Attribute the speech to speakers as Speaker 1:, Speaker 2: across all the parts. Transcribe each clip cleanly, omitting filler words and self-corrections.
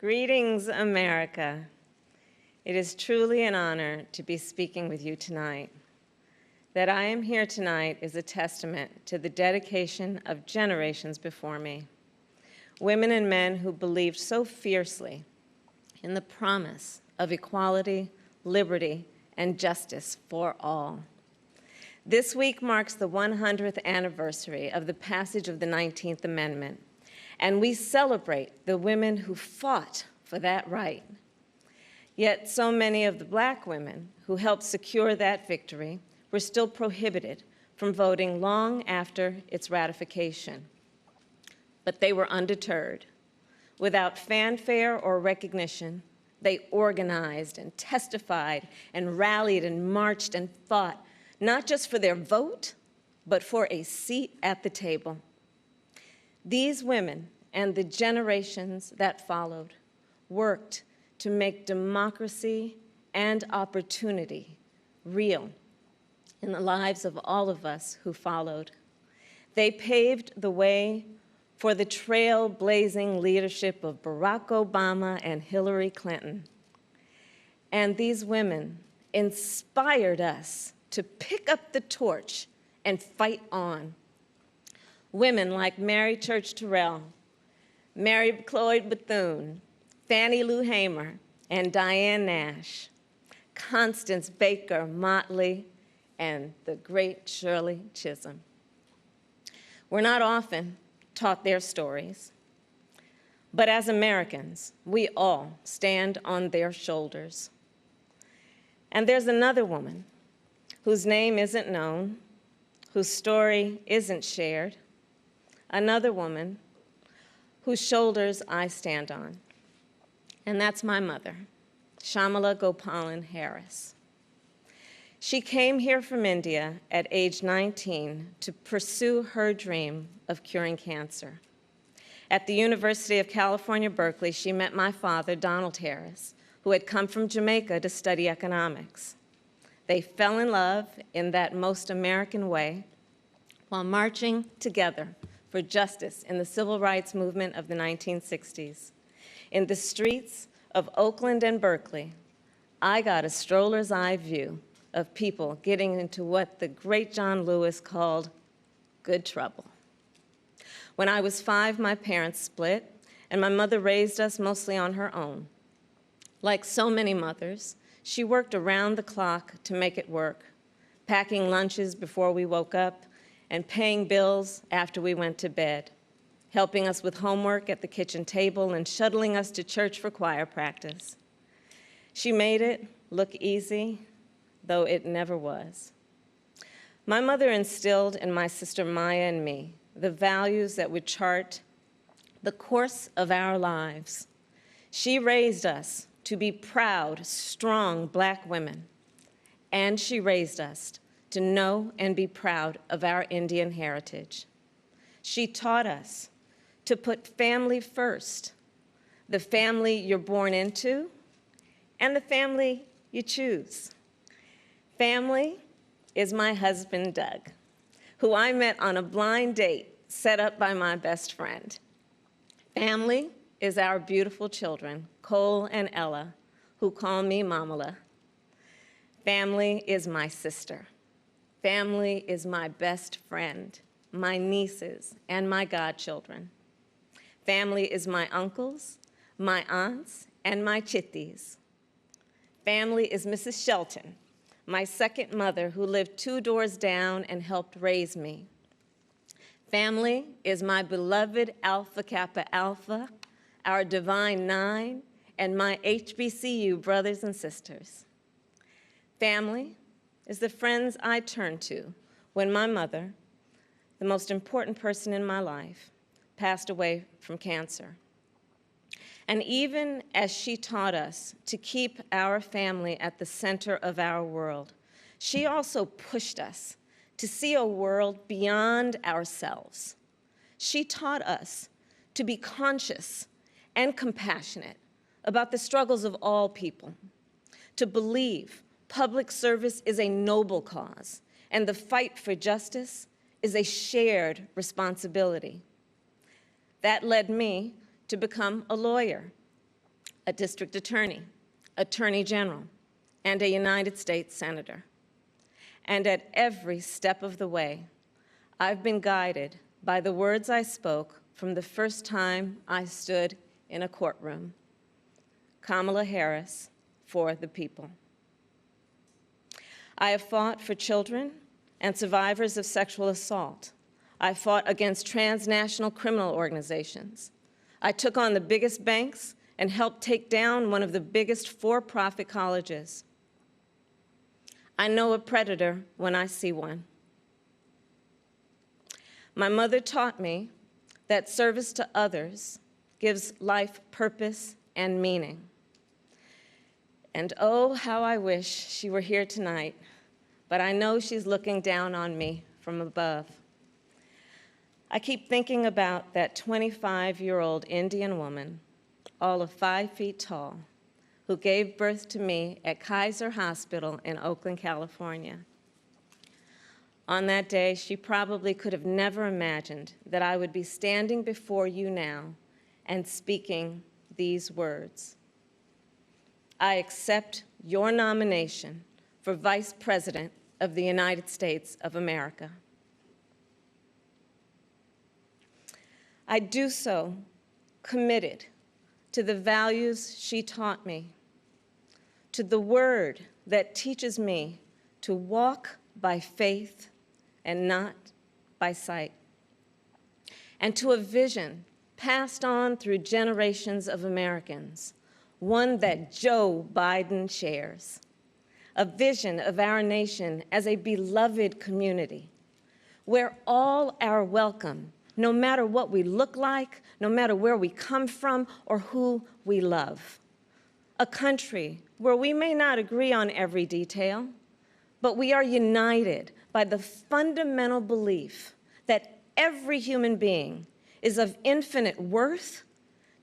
Speaker 1: Greetings, America. It is truly an honor to be speaking with you tonight. That I am here tonight is a testament to the dedication of generations before me, women and men who believed so fiercely in the promise of equality, liberty, and justice for all. This week marks the 100th anniversary of the passage of the 19th Amendment, and we celebrate the women who fought for that right. Yet so many of the Black women who helped secure that victory were still prohibited from voting long after its ratification. But they were undeterred. Without fanfare or recognition, they organized and testified and rallied and marched and fought, not just for their vote, but for a seat at the table. These women and the generations that followed worked to make democracy and opportunity real in the lives of all of us who followed. They paved the way for the trailblazing leadership of Barack Obama and Hillary Clinton. And these women inspired us to pick up the torch and fight on. Women like Mary Church Terrell, Mary Cloyd Bethune, Fannie Lou Hamer, and Diane Nash, Constance Baker Motley, and the great Shirley Chisholm. We're not often taught their stories, but as Americans, we all stand on their shoulders. And there's another woman whose name isn't known, whose story isn't shared, another woman whose shoulders I stand on, and that's my mother, Kamala Harris. She came here from India at age 19 to pursue her dream of curing cancer. At the University of California, Berkeley, she met my father, Donald Harris, who had come from Jamaica to study economics. They fell in love in that most American way while marching together for justice in the civil rights movement of the 1960s. In the streets of Oakland and Berkeley, I got a stroller's eye view of people getting into what the great John Lewis called good trouble. When I was 5, my parents split, and my mother raised us mostly on her own. Like so many mothers, she worked around the clock to make it work, packing lunches before we woke up and paying bills after we went to bed, helping us with homework at the kitchen table and shuttling us to church for choir practice. She made it look easy, though it never was. My mother instilled in my sister Maya and me the values that would chart the course of our lives. She raised us to be proud, strong Black women, and she raised us to know and be proud of our Indian heritage. She taught us to put family first, the family you're born into and the family you choose. Family is my husband, Doug, who I met on a blind date set up by my best friend. Family is our beautiful children, Cole and Ella, who call me Mamala. Family is my sister. Family is my best friend, my nieces, and my godchildren. Family is my uncles, my aunts, and my chitties. Family is Mrs. Shelton, my second mother who lived 2 doors down and helped raise me. Family is my beloved Alpha Kappa Alpha, our Divine Nine, and my HBCU brothers and sisters. Family is the friends I turn to when my mother, the most important person in my life, passed away from cancer. And even as she taught us to keep our family at the center of our world, she also pushed us to see a world beyond ourselves. She taught us to be conscious and compassionate about the struggles of all people, to believe public service is a noble cause, and the fight for justice is a shared responsibility. That led me to become a lawyer. a district attorney, attorney general, and a United States senator. And at every step of the way, I've been guided by the words I spoke from the first time I stood in a courtroom. Kamala Harris, for the people. I have fought for children and survivors of sexual assault. I fought against transnational criminal organizations. I took on the biggest banks and helped take down one of the biggest for-profit colleges. I know a predator when I see one. My mother taught me that service to others gives life purpose and meaning. And oh, how I wish she were here tonight, but I know she's looking down on me from above. I keep thinking about that 25-year-old Indian woman, all of 5 feet tall, who gave birth to me at Kaiser Hospital in Oakland, California. On that day, she probably could have never imagined that I would be standing before you now and speaking these words. I accept your nomination for Vice President of the United States of America. I do so committed to the values she taught me, to the word that teaches me to walk by faith and not by sight, and to a vision passed on through generations of Americans, one that Joe Biden shares, a vision of our nation as a beloved community where all are welcome, no matter what we look like, no matter where we come from or who we love. A country where we may not agree on every detail, but we are united by the fundamental belief that every human being is of infinite worth,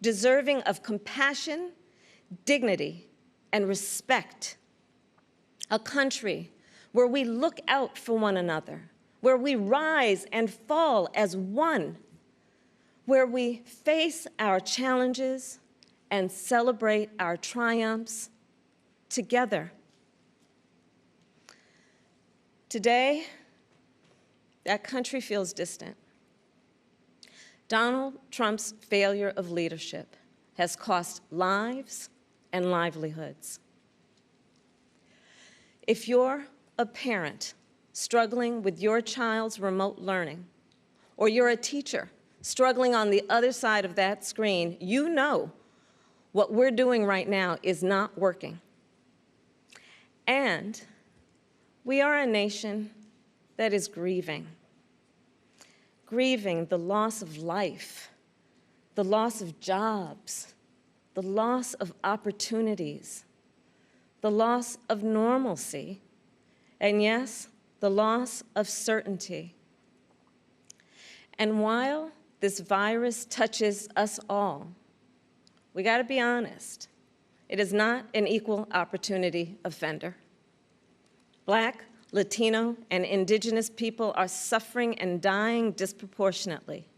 Speaker 1: deserving of compassion, dignity, and respect. A country where we look out for one another, where we rise and fall as one, where we face our challenges and celebrate our triumphs together. Today, that country feels distant. Donald Trump's failure of leadership has cost lives and livelihoods. If you're a parent struggling with your child's remote learning, or you're a teacher struggling on the other side of that screen, you know what we're doing right now is not working. And we are a nation that is grieving the loss of life, the loss of jobs, the loss of opportunities, the loss of normalcy, and yes, the loss of certainty. And while this virus touches us all, we got to be honest, it is not an equal opportunity offender. Black, Latino, and Indigenous people are suffering and dying disproportionately.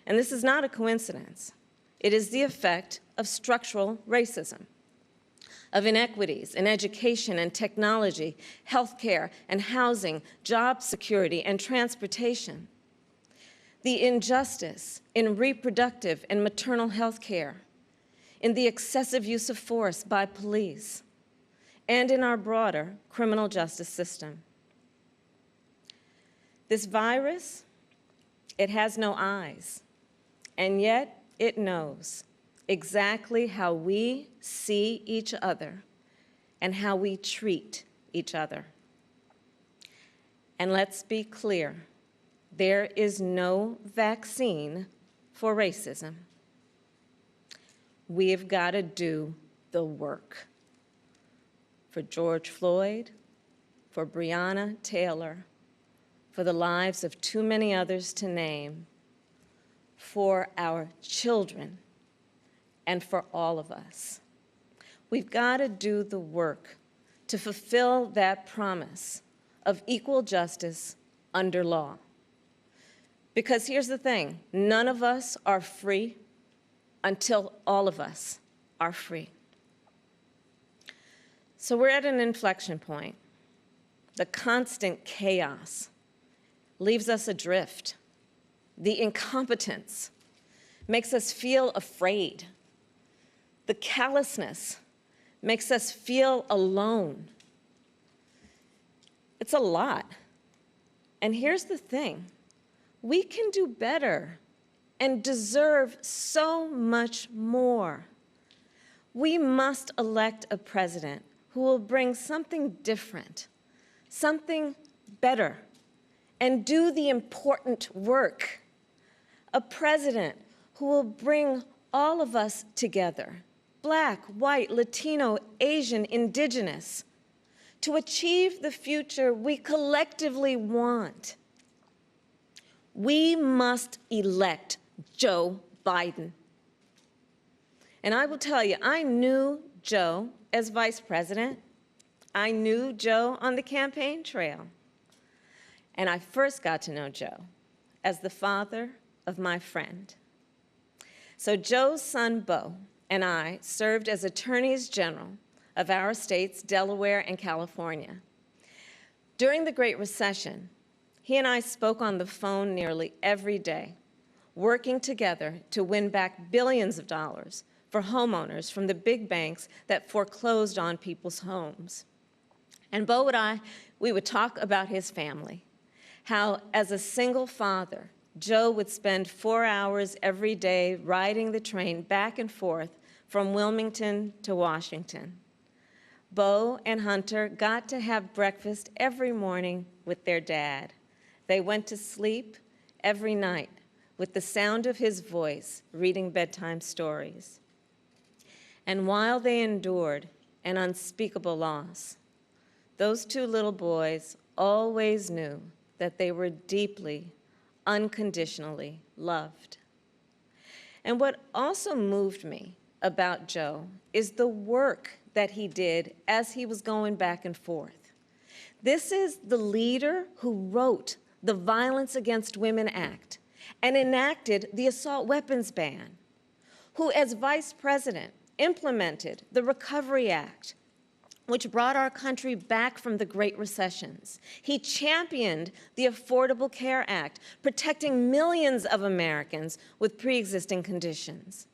Speaker 1: And this is not a coincidence. It is the effect of structural racism, of inequities in education and technology, healthcare and housing, job security and transportation, the injustice in reproductive and maternal health care, in the excessive use of force by police, and in our broader criminal justice system. This virus, it has no eyes, and yet it knows exactly how we see each other and how we treat each other. And let's be clear, there is no vaccine for racism. We've got to do the work. For George Floyd, for Breonna Taylor, for the lives of too many others to name, for our children, and for all of us. We've got to do the work to fulfill that promise of equal justice under law. Because here's the thing, none of us are free until all of us are free. So we're at an inflection point. The constant chaos leaves us adrift. The incompetence makes us feel afraid. The callousness makes us feel alone. It's a lot. And here's the thing. We can do better and deserve so much more. We must elect a president who will bring something different, something better, and do the important work. A president who will bring all of us together, Black, white, Latino, Asian, Indigenous, to achieve the future we collectively want. We must elect Joe Biden. And I will tell you, I knew Joe as vice president. I knew Joe on the campaign trail. And I first got to know Joe as the father of my friend. So Joe's son, Beau, and I served as attorneys general of our states, Delaware and California. During the Great Recession, he and I spoke on the phone nearly every day, working together to win back billions of dollars for homeowners from the big banks that foreclosed on people's homes. And Beau and I, we would talk about his family, how as a single father, Joe would spend 4 hours every day riding the train back and forth from Wilmington to Washington. Beau and Hunter got to have breakfast every morning with their dad. They went to sleep every night with the sound of his voice reading bedtime stories. And while they endured an unspeakable loss, those two little boys always knew that they were deeply, unconditionally loved. And what also moved me about Joe is the work that he did as he was going back and forth. This is the leader who wrote the Violence Against Women Act and enacted the assault weapons ban, who as vice president implemented the Recovery Act, which brought our country back from the Great Recessions. He championed the Affordable Care Act, protecting millions of Americans with pre-existing conditions,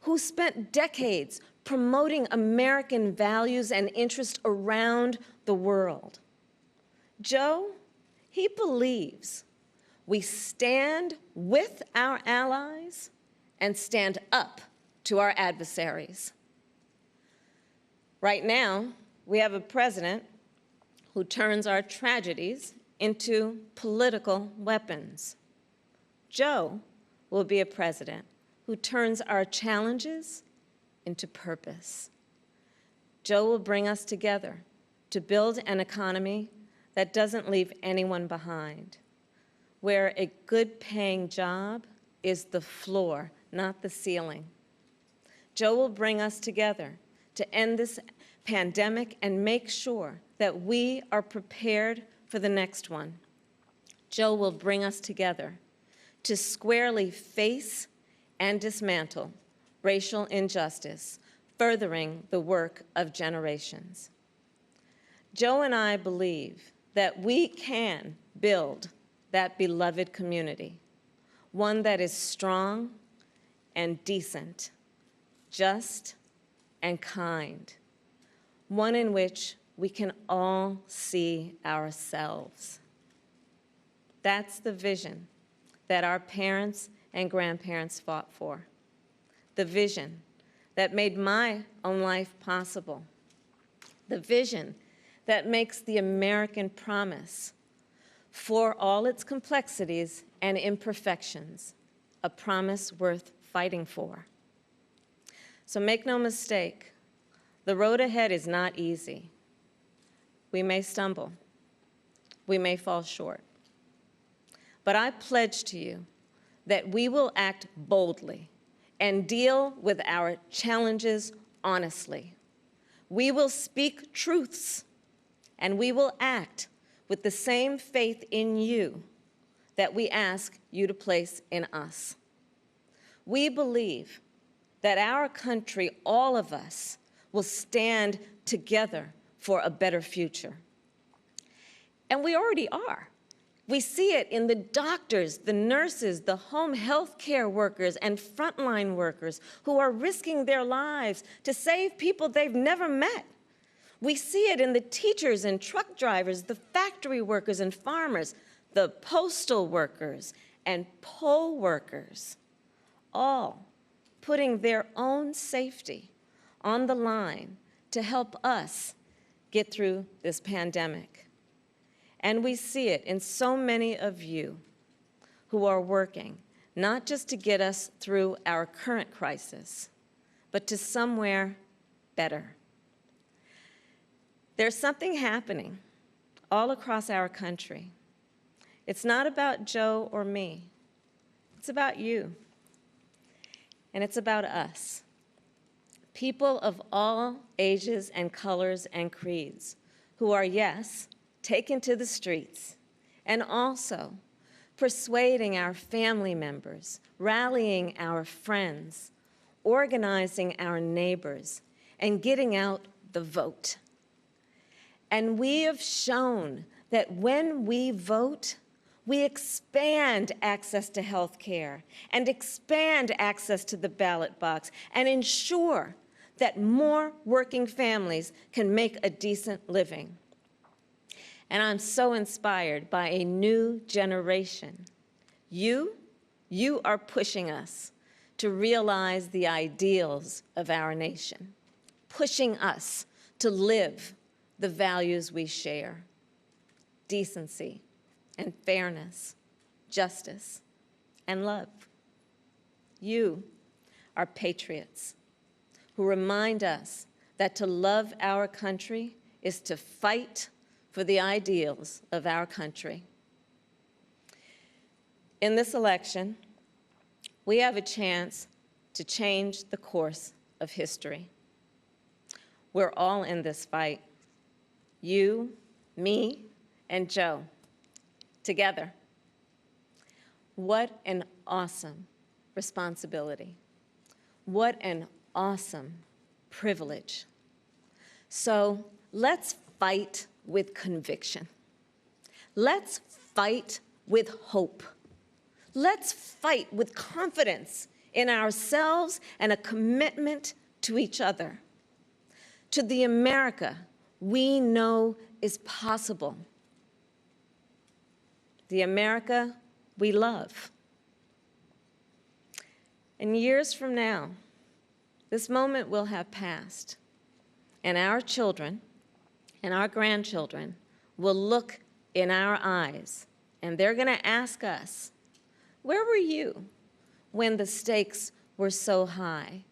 Speaker 1: who spent decades promoting American values and interests around the world. Joe, he believes we stand with our allies and stand up to our adversaries. Right now, we have a president who turns our tragedies into political weapons. Joe will be a president who turns our challenges into purpose. Joe will bring us together to build an economy that doesn't leave anyone behind, where a good-paying job is the floor, not the ceiling. Joe will bring us together to end this pandemic and make sure that we are prepared for the next one. Joe will bring us together to squarely face and dismantle racial injustice, furthering the work of generations. Joe and I believe that we can build that beloved community, one that is strong and decent, just and kind, one in which we can all see ourselves. That's the vision that our parents and grandparents fought for, the vision that made my own life possible, the vision that makes the American promise, for all its complexities and imperfections, a promise worth fighting for. So make no mistake, the road ahead is not easy. We may stumble. We may fall short. But I pledge to you that we will act boldly and deal with our challenges honestly. We will speak truths, and we will act with the same faith in you that we ask you to place in us. We believe that our country, all of us, will stand together for a better future. And we already are. We see it in the doctors, the nurses, the home health care workers, and frontline workers who are risking their lives to save people they've never met. We see it in the teachers and truck drivers, the factory workers and farmers, the postal workers and poll workers, all putting their own safety on the line to help us get through this pandemic. And we see it in so many of you who are working, not just to get us through our current crisis, but to somewhere better. There's something happening all across our country. It's not about Joe or me. It's about you. And it's about us. People of all ages and colors and creeds who are, yes, taken to the streets, and also persuading our family members, rallying our friends, organizing our neighbors, and getting out the vote. And we have shown that when we vote, we expand access to health care and expand access to the ballot box and ensure that more working families can make a decent living. And I'm so inspired by a new generation. You are pushing us to realize the ideals of our nation, pushing us to live the values we share: decency and fairness, justice and love. You are patriots who remind us that to love our country is to fight for the ideals of our country. In this election, we have a chance to change the course of history. We're all in this fight. You, me, and Joe, together. What an awesome responsibility. What an awesome privilege. So let's fight with conviction. Let's fight with hope. Let's fight with confidence in ourselves and a commitment to each other, to the America we know is possible, the America we love. And years from now, this moment will have passed, and our children and our grandchildren will look in our eyes, and they're going to ask us, where were you when the stakes were so high?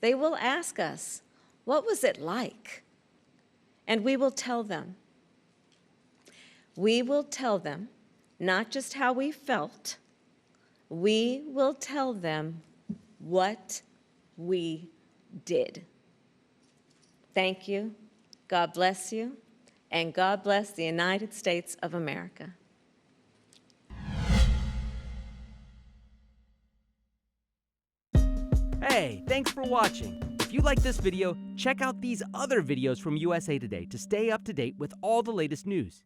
Speaker 1: They will ask us, what was it like? And we will tell them. We will tell them not just how we felt, we will tell them what we did. Thank you. God bless you, and God bless the United States of America.
Speaker 2: Hey, thanks for watching. If you like this video, check out these other videos from USA Today to stay up to date with all the latest news.